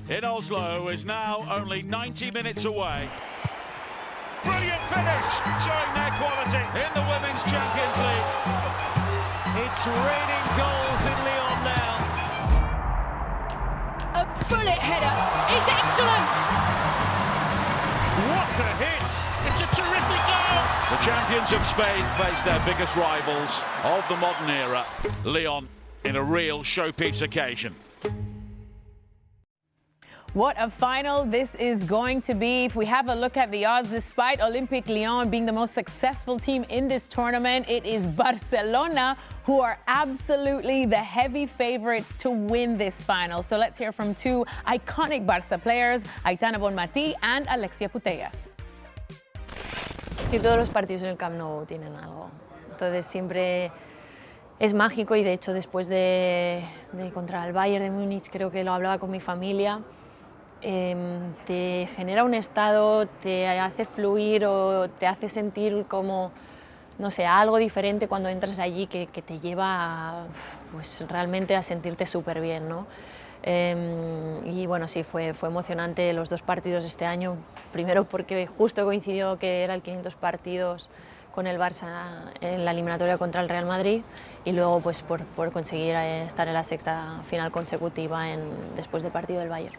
in Oslo is now only 90 minutes away. Brilliant finish, showing their quality in the Women's Champions League. It's raining goals in Lyon now. A bullet header is excellent. What a hit! It's a terrific goal! The champions of Spain face their biggest rivals of the modern era, Lyon, in a real showpiece occasion. What a final this is going to be. If we have a look at the odds, despite Olympique Lyon being the most successful team in this tournament, it is Barcelona who are absolutely the heavy favorites to win this final. So let's hear from two iconic Barça players, Aitana Bonmatí and Alexia Putellas. Y todos los partidos en el Camp Nou tienen algo. Entonces siempre es mágico y de hecho después de contra el Bayern de Múnich, creo que lo hablaba con mi familia, te genera un estado, te hace fluir o te hace sentir como, no sé, algo diferente cuando entras allí que te lleva pues, realmente a sentirte súper bien, ¿no? Y bueno, sí, fue emocionante los dos partidos este año, primero porque justo coincidió que era el 500 partidos con el Barça en la eliminatoria contra el Real Madrid y luego pues por conseguir estar en la sexta final consecutiva después del partido del Bayern.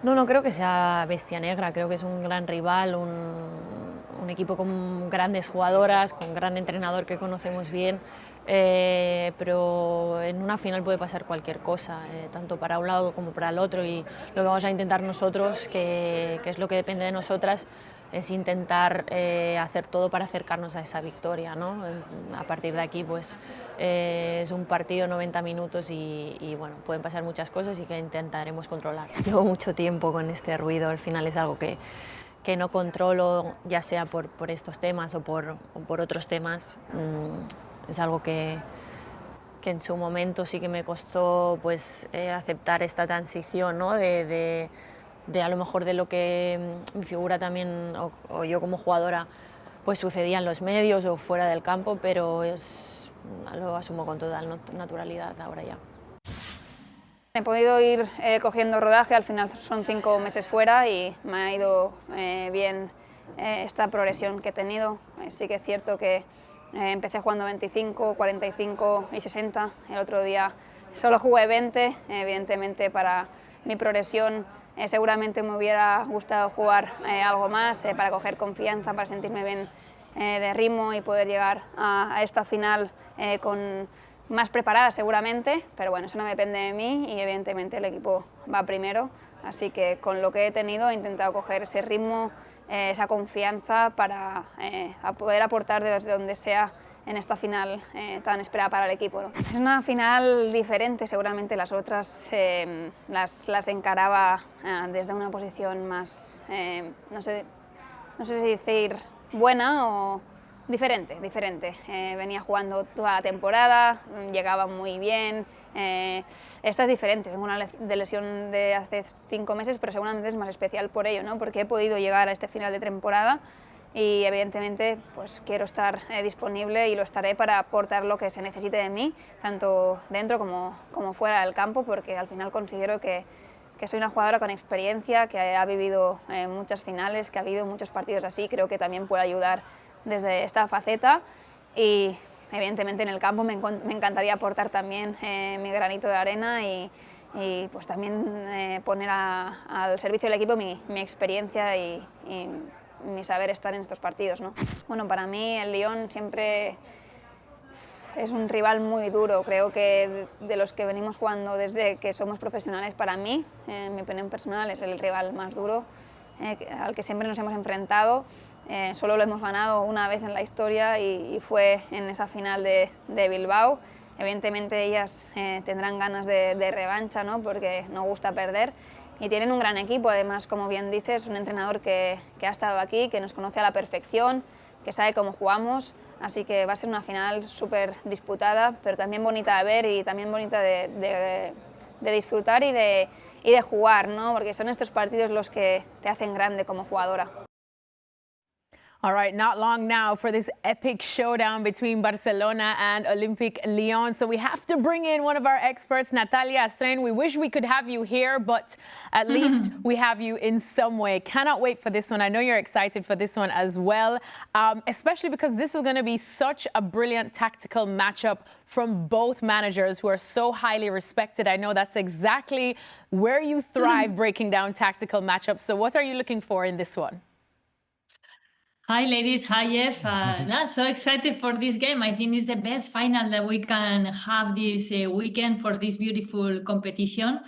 No creo que sea bestia negra, creo que es un gran rival, un equipo con grandes jugadoras, con gran entrenador que conocemos bien, pero en una final puede pasar cualquier cosa, tanto para un lado como para el otro, y lo que vamos a intentar nosotros, que es lo que depende de nosotras, es intentar hacer todo para acercarnos a esa victoria, ¿no? A partir de aquí pues es un partido 90 minutos y bueno, pueden pasar muchas cosas y que intentaremos controlar. Llevo mucho tiempo con este ruido, al final es algo que no controlo, ya sea por estos temas o por otros temas. Es algo que en su momento sí que me costó pues aceptar esta transición, ¿no? de a lo mejor de lo que mi figura también o yo como jugadora pues sucedía en los medios o fuera del campo, pero lo asumo con total naturalidad ahora ya. He podido ir cogiendo rodaje, al final son 5 meses fuera y me ha ido bien esta progresión que he tenido. Sí que es cierto que empecé jugando 25, 45 y 60, el otro día solo jugué 20, evidentemente para mi progresión seguramente me hubiera gustado jugar algo más para coger confianza, para sentirme bien de ritmo y poder llegar a esta final con más preparada seguramente, pero bueno, eso no depende de mí y evidentemente el equipo va primero, así que con lo que he tenido he intentado coger ese ritmo, esa confianza para poder aportar desde donde sea en esta final tan esperada para el equipo, ¿no? Es una final diferente, seguramente las otras las encaraba desde una posición más, no sé si decir buena o diferente. Venía jugando toda la temporada, llegaba muy bien. Esta es diferente, vengo de lesión de hace 5 meses, pero seguramente es más especial por ello, ¿no? Porque he podido llegar a este final de temporada y evidentemente pues quiero estar disponible y lo estaré para aportar lo que se necesite de mí, tanto dentro como fuera del campo, porque al final considero que soy una jugadora con experiencia, que ha vivido muchas finales, que ha vivido muchos partidos así, creo que también puede ayudar desde esta faceta y evidentemente en el campo me encantaría aportar también mi granito de arena y pues también poner al servicio del equipo mi experiencia y mi saber estar en estos partidos, ¿no? Bueno, para mí el Lyon siempre es un rival muy duro, creo que de los que venimos jugando desde que somos profesionales, para mí, en mi opinión personal, es el rival más duro al que siempre nos hemos enfrentado. Solo lo hemos ganado una vez en la historia y fue en esa final de Bilbao. Evidentemente ellas tendrán ganas de revancha, ¿no? Porque no gusta perder. Y tienen un gran equipo, además, como bien dices, un entrenador que ha estado aquí, que nos conoce a la perfección, que sabe cómo jugamos, así que va a ser una final súper disputada, pero también bonita de ver y también bonita de disfrutar y de jugar, ¿no? Porque son estos partidos los que te hacen grande como jugadora. All right, not long now for this epic showdown between Barcelona and Olympique Lyon. So we have to bring in one of our experts, Natalia. We wish we could have you here, but at least we have you in some way. Cannot wait for this one. I know you're excited for this one as well, especially because this is going to be such a brilliant tactical matchup from both managers who are so highly respected. I know that's exactly where you thrive, breaking down tactical matchups. So what are you looking for in this one? Hi, ladies. Hi, Jeff. So excited for this game. I think it's the best final that we can have this weekend for this beautiful competition.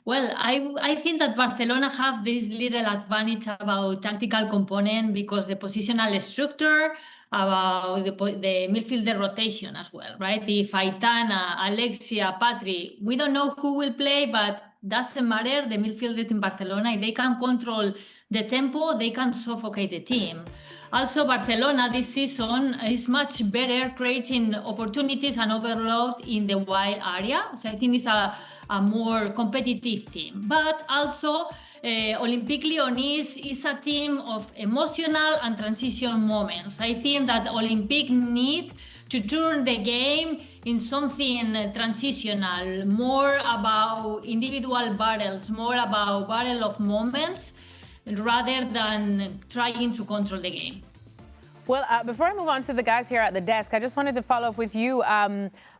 Well, I think that Barcelona have this little advantage about tactical component because the positional structure, about the midfielder rotation as well, right? If Aitana, Alexia, Patri, we don't know who will play, but doesn't matter. The midfielders in Barcelona, they can control the tempo, they can suffocate the team. Also, Barcelona this season is much better creating opportunities and overload in the wide area. So I think it's a more competitive team. But also, Olympique Lyonnes is a team of emotional and transition moments. I think that Olympique need to turn the game in something transitional, more about individual battles, more about battle of moments, rather than trying to control the game. Well, before I move on to the guys here at the desk, I just wanted to follow up with you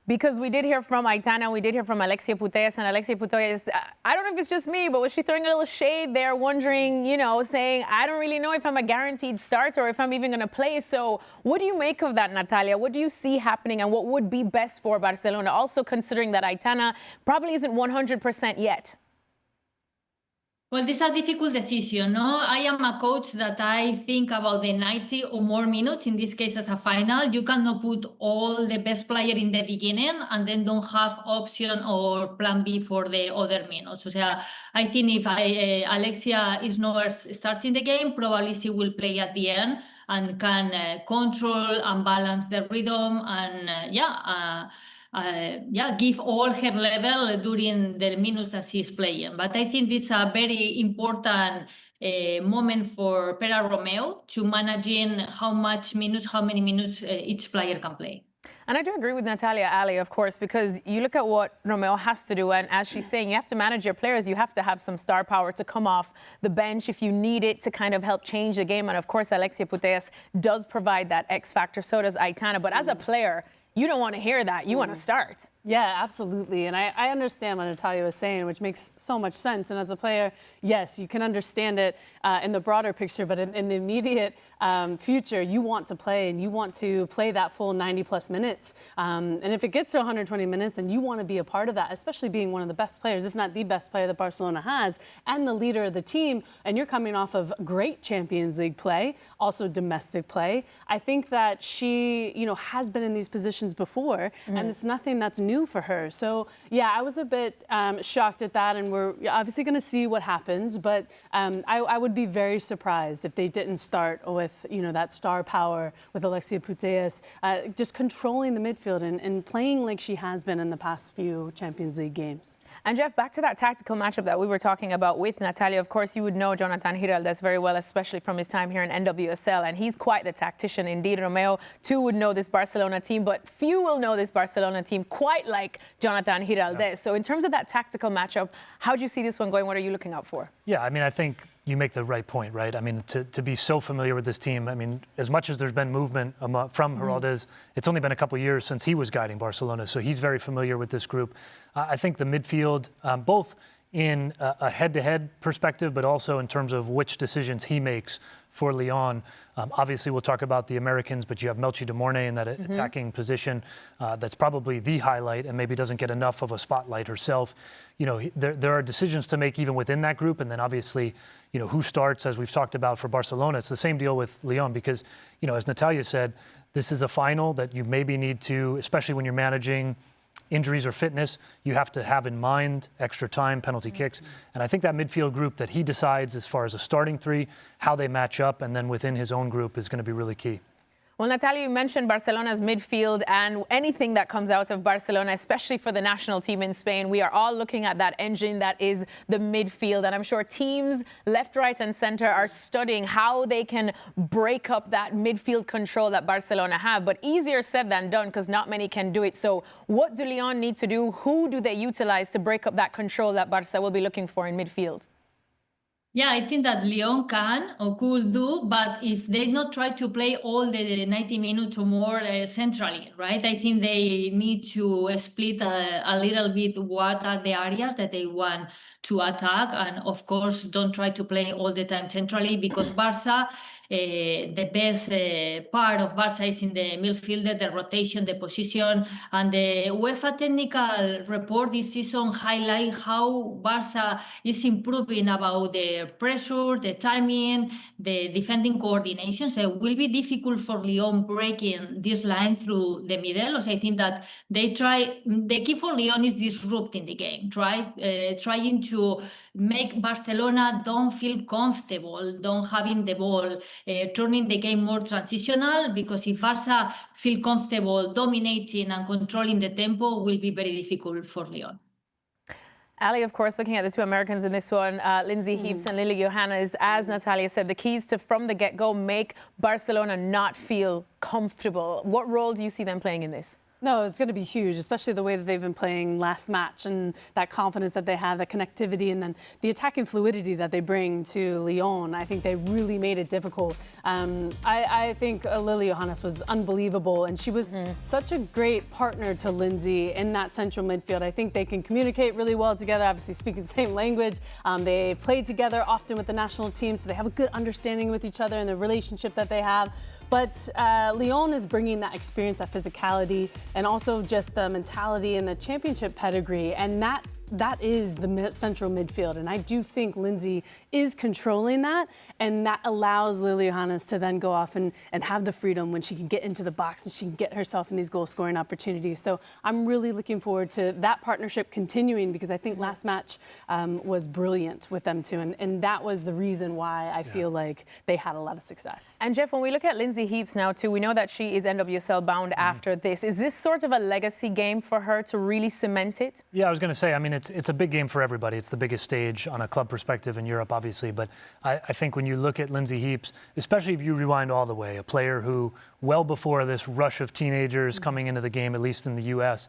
because we did hear from Aitana, we did hear from Alexia Putellas, and Alexia Putellas, I don't know if it's just me, but was she throwing a little shade there, wondering, you know, saying, I don't really know if I'm a guaranteed start or if I'm even going to play. So what do you make of that, Natalia? What do you see happening and what would be best for Barcelona? Also considering that Aitana probably isn't 100% yet. Well, this is a difficult decision, no? I am a coach that I think about the 90 or more minutes, in this case as a final. You cannot put all the best player in the beginning and then don't have option or plan B for the other minutes. So I think if Alexia is not starting the game, probably she will play at the end and can control and balance the rhythm and give all her level during the minutes that she's playing. But I think this is a very important moment for Pera Romeo to managing how many minutes each player can play. And I do agree with Natalia, Ali, of course, because you look at what Romeo has to do, and as she's saying, you have to manage your players. You have to have some star power to come off the bench if you need it to kind of help change the game. And of course, Alexia Putellas does provide that X factor. So does Aitana. But as a player, you don't want to hear that. You want to start. Yeah, absolutely. And I understand what Natalia was saying, which makes so much sense. And as a player, yes, you can understand it in the broader picture, but in the immediate future, you want to play and you want to play that full 90 plus minutes. And if it gets to 120 minutes and you want to be a part of that, especially being one of the best players, if not the best player that Barcelona has, and the leader of the team, and you're coming off of great Champions League play, also domestic play, I think that she, has been in these positions before, and it's nothing that's new for her. So yeah, I was a bit shocked at that, and we're obviously going to see what happens, but I would be very surprised if they didn't start with that star power with Alexia Putellas just controlling the midfield and playing like she has been in the past few Champions League games. And Jeff, back to that tactical matchup that we were talking about with Natalia. Of course, you would know Jonathan Giraldez very well, especially from his time here in NWSL, and he's quite the tactician indeed. Romeo, too, would know this Barcelona team, but few will know this Barcelona team quite like Jonathan Giraldez. Yeah. So in terms of that tactical matchup, how do you see this one going? What are you looking out for? Yeah, I think you make the right point, right? To be so familiar with this team, as much as there's been movement from Giraldez, it's only been a couple years since he was guiding Barcelona, so he's very familiar with this group. I think the midfield, both in a head-to-head perspective, but also in terms of which decisions he makes for Lyon. Obviously, we'll talk about the Americans, but you have Melchi de Mornay in that attacking position. That's probably the highlight and maybe doesn't get enough of a spotlight herself. There are decisions to make even within that group, and then obviously, who starts, as we've talked about for Barcelona. It's the same deal with Lyon because, as Natalia said, this is a final that you maybe need to, especially when you're managing injuries or fitness, you have to have in mind extra time, penalty kicks. And I think that midfield group that he decides as far as a starting three, how they match up, and then within his own group is going to be really key. Well, Natalia, you mentioned Barcelona's midfield and anything that comes out of Barcelona, especially for the national team in Spain. We are all looking at that engine that is the midfield. And I'm sure teams left, right and center are studying how they can break up that midfield control that Barcelona have. But easier said than done because not many can do it. So what do Lyon need to do? Who do they utilize to break up that control that Barca will be looking for in midfield? Yeah, I think that Lyon can or could do, but if they not try to play all the 90 minutes or more centrally, right? I think they need to split a little bit what are the areas that they want to attack. And of course, don't try to play all the time centrally because Barca, the best part of Barca is in the midfield, the rotation, the position. And the UEFA technical report this season highlight how Barca is improving about the pressure, the timing, the defending coordination. So it will be difficult for Lyon breaking this line through the middle. So I think that they try, the key for Lyon is disrupting the game, right? Trying to make Barcelona don't feel comfortable, don't having the ball, turning the game more transitional, because if Barca feel comfortable dominating and controlling the tempo, will be very difficult for Lyon. Ali, of course, looking at the two Americans in this one, Lindsay Heaps and Lily Johannes, as Natalia said, the keys to, from the get-go, make Barcelona not feel comfortable. What role do you see them playing in this? No, it's going to be huge, especially the way that they've been playing last match and that confidence that they have, that connectivity, and then the attacking fluidity that they bring to Lyon. I think they really made it difficult. I think Lily Johannes was unbelievable, and she was such a great partner to Lindsay in that central midfield. I think they can communicate really well together, obviously speaking the same language. They played together often with the national team, so they have a good understanding with each other and the relationship that they have. But Lyon is bringing that experience, that physicality, and also just the mentality and the championship pedigree, and that is the central midfield. And I do think Lindsay is controlling that, and that allows Lily Johannes to then go off and have the freedom when she can get into the box and she can get herself in these goal-scoring opportunities. So I'm really looking forward to that partnership continuing, because I think last match was brilliant with them two, and that was the reason why I feel like they had a lot of success. And Jeff, when we look at Lindsay Heaps now too, we know that she is NWSL bound after this. Is this sort of a legacy game for her to really cement it? Yeah, I was going to say, I mean, it's a big game for everybody. It's the biggest stage on a club perspective in Europe, obviously. But I think when you look at Lindsay Heaps, especially if you rewind all the way, a player who, well before this rush of teenagers coming into the game, at least in the U.S.,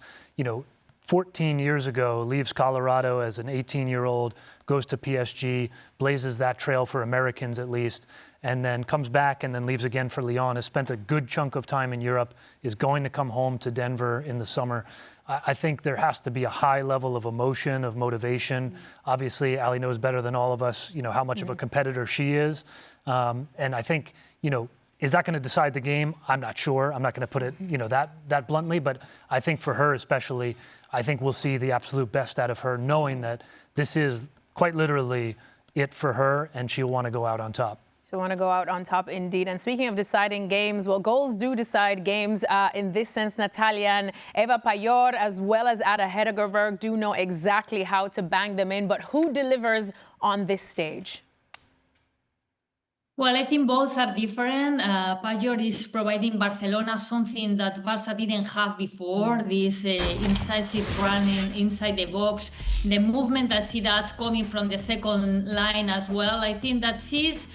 14 years ago, leaves Colorado as an 18-year-old, goes to PSG, blazes that trail for Americans at least, and then comes back and then leaves again for Lyon, has spent a good chunk of time in Europe, is going to come home to Denver in the summer. I think there has to be a high level of emotion, of motivation. Obviously, Ali knows better than all of us, how much of a competitor she is. And I think, is that going to decide the game? I'm not sure. I'm not going to put it, that bluntly. But I think for her especially, I think we'll see the absolute best out of her, knowing that this is quite literally it for her, and she'll want to go out on top. She'll want to go out on top indeed. And speaking of deciding games, well, goals do decide games in this sense. Natalia and Eva Payor, as well as Ada Hedegaard, do know exactly how to bang them in. But who delivers on this stage? Well, I think both are different. Payor is providing Barcelona something that Barca didn't have before, this incisive running inside the box, the movement that she does coming from the second line as well. I think that feels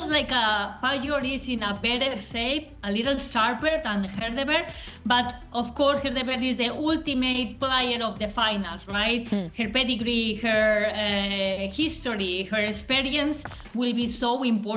like Payor is in a better shape, a little sharper than Hedegaard, but of course Hedegaard is the ultimate player of the finals, right? Her pedigree, her history, her experience will be so important.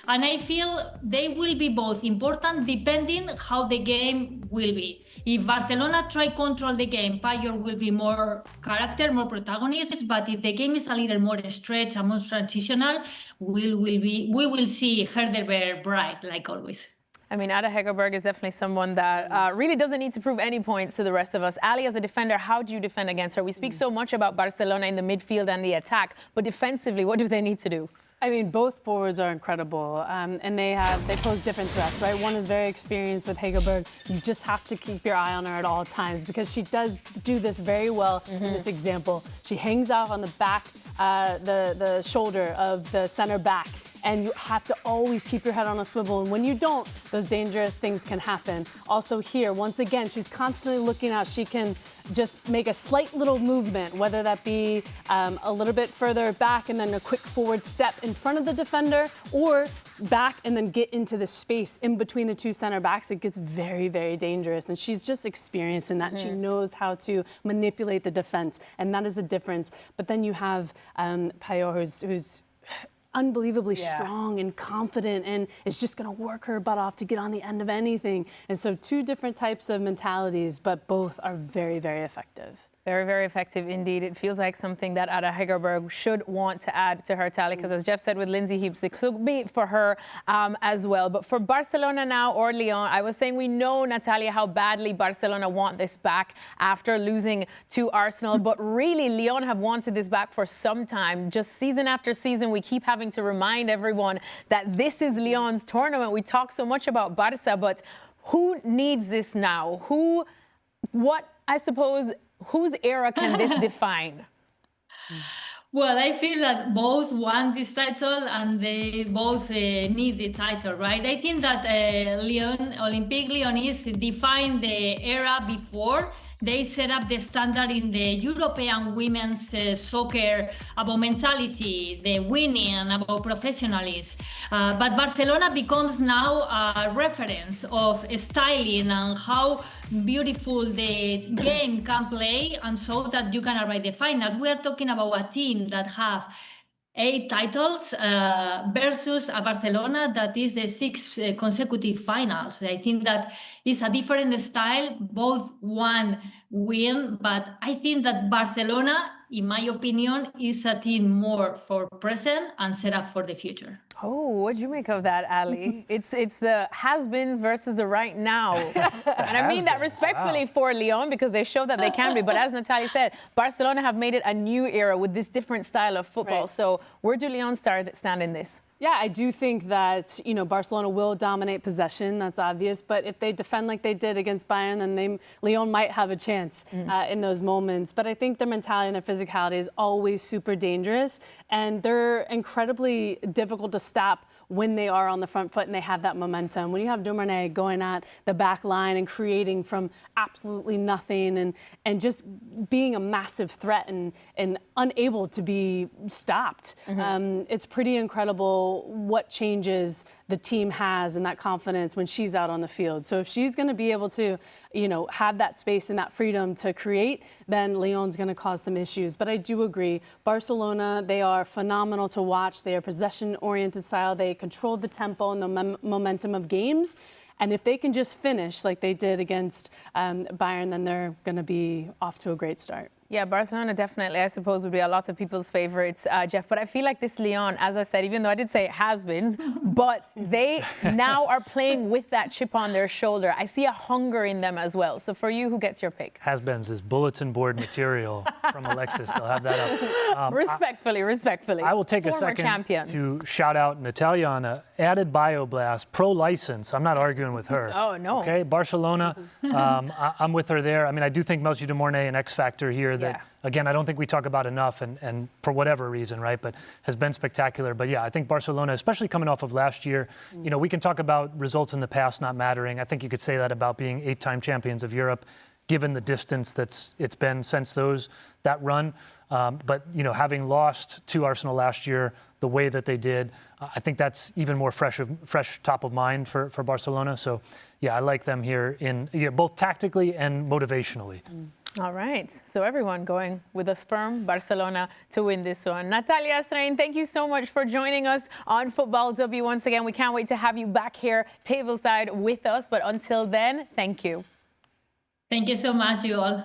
And I feel they will be both important depending how the game will be. If Barcelona try control the game, Payor will be more character, more protagonist. But if the game is a little more stretched and more transitional, we will see Hedegaard bright, like always. I mean, Ada Hegerberg is definitely someone that really doesn't need to prove any points to the rest of us. Ali, as a defender, how do you defend against her? We speak so much about Barcelona in the midfield and the attack, but defensively, what do they need to do? I mean, both forwards are incredible, and they pose different threats, right? One is very experienced with Hegerberg. You just have to keep your eye on her at all times, because she does do this very well in this example. She hangs out on the back, the shoulder of the center back, and you have to always keep your head on a swivel. And when you don't, those dangerous things can happen. Also here, once again, she's constantly looking out. She can just make a slight little movement, whether that be a little bit further back and then a quick forward step in front of the defender, or back and then get into the space in between the two center backs. It gets very, very dangerous. And she's just experienced in that. She knows how to manipulate the defense, and that is the difference. But then you have Payo, who's unbelievably strong and confident and is just going to work her butt off to get on the end of anything. And so two different types of mentalities, but both are very, very effective. Very, very effective indeed. It feels like something that Ada Hegerberg should want to add to her tally, because as Jeff said with Lindsay Heaps, it could be for her as well. But for Barcelona now or Lyon, I was saying we know, Natalia, how badly Barcelona want this back after losing to Arsenal. But really, Lyon have wanted this back for some time. Just season after season, we keep having to remind everyone that this is Lyon's tournament. We talk so much about Barca, but who needs this now? Whose era can this define? Well, I feel that both want this title and they both need the title, right? I think that Olympique Lyonnais defined the era before they set up the standard in the European women's soccer about mentality, the winning, about professionalism. But Barcelona becomes now a reference of styling and how beautiful the game can play, and so that you can arrive the finals. We are talking about a team that have 8 titles versus a Barcelona that is the 6 consecutive finals. I think that is a different style, both one win, but I think that Barcelona, in my opinion, is a team more for present and set up for the future. Oh, what do you make of that, Ali? It's the has-beens versus the right now. And I mean that respectfully for Lyon, because they show that they can be. But as Natalia said, Barcelona have made it a new era with this different style of football. Right. So where do Lyon stand in this? Yeah, I do think that, Barcelona will dominate possession. That's obvious. But if they defend like they did against Bayern, then Lyon might have a chance in those moments. But I think their mentality and their physicality is always super dangerous. And they're incredibly difficult to stop when they are on the front foot and they have that momentum. When you have Dumarnay going at the back line and creating from absolutely nothing and just being a massive threat and unable to be stopped, it's pretty incredible what changes the team has and that confidence when she's out on the field. So if she's going to be able to, have that space and that freedom to create, then Lyon's going to cause some issues. But I do agree, Barcelona, they are phenomenal to watch. They are possession-oriented style. They control the tempo and the momentum of games. And if they can just finish like they did against Bayern, then they're going to be off to a great start. Yeah, Barcelona definitely, I suppose, would be a lot of people's favorites, Jeff. But I feel like this Lyon, as I said, even though I did say has-beens, but they now are playing with that chip on their shoulder. I see a hunger in them as well. So for you, who gets your pick? Has-beens is bulletin board material from Alexis. They'll have that up. Respectfully. I will take a second to shout out Natalia on an added bio blast, pro license. I'm not arguing with her. Oh, no. Okay, Barcelona, I'm with her there. I mean, I do think Melchi de Mornay an X factor here that, again, I don't think we talk about enough and for whatever reason, right, but has been spectacular. But yeah, I think Barcelona, especially coming off of last year, we can talk about results in the past not mattering. I think you could say that about being 8-time champions of Europe, given the distance it's been since that run. But, having lost to Arsenal last year the way that they did, I think that's even more fresh top of mind for Barcelona. So, yeah, I like them here both tactically and motivationally. All right. So everyone going with a firm Barcelona to win this one. Natalia Strain, thank you so much for joining us on Futbol W once again. We can't wait to have you back here tableside with us. But until then, thank you. Thank you so much, you all.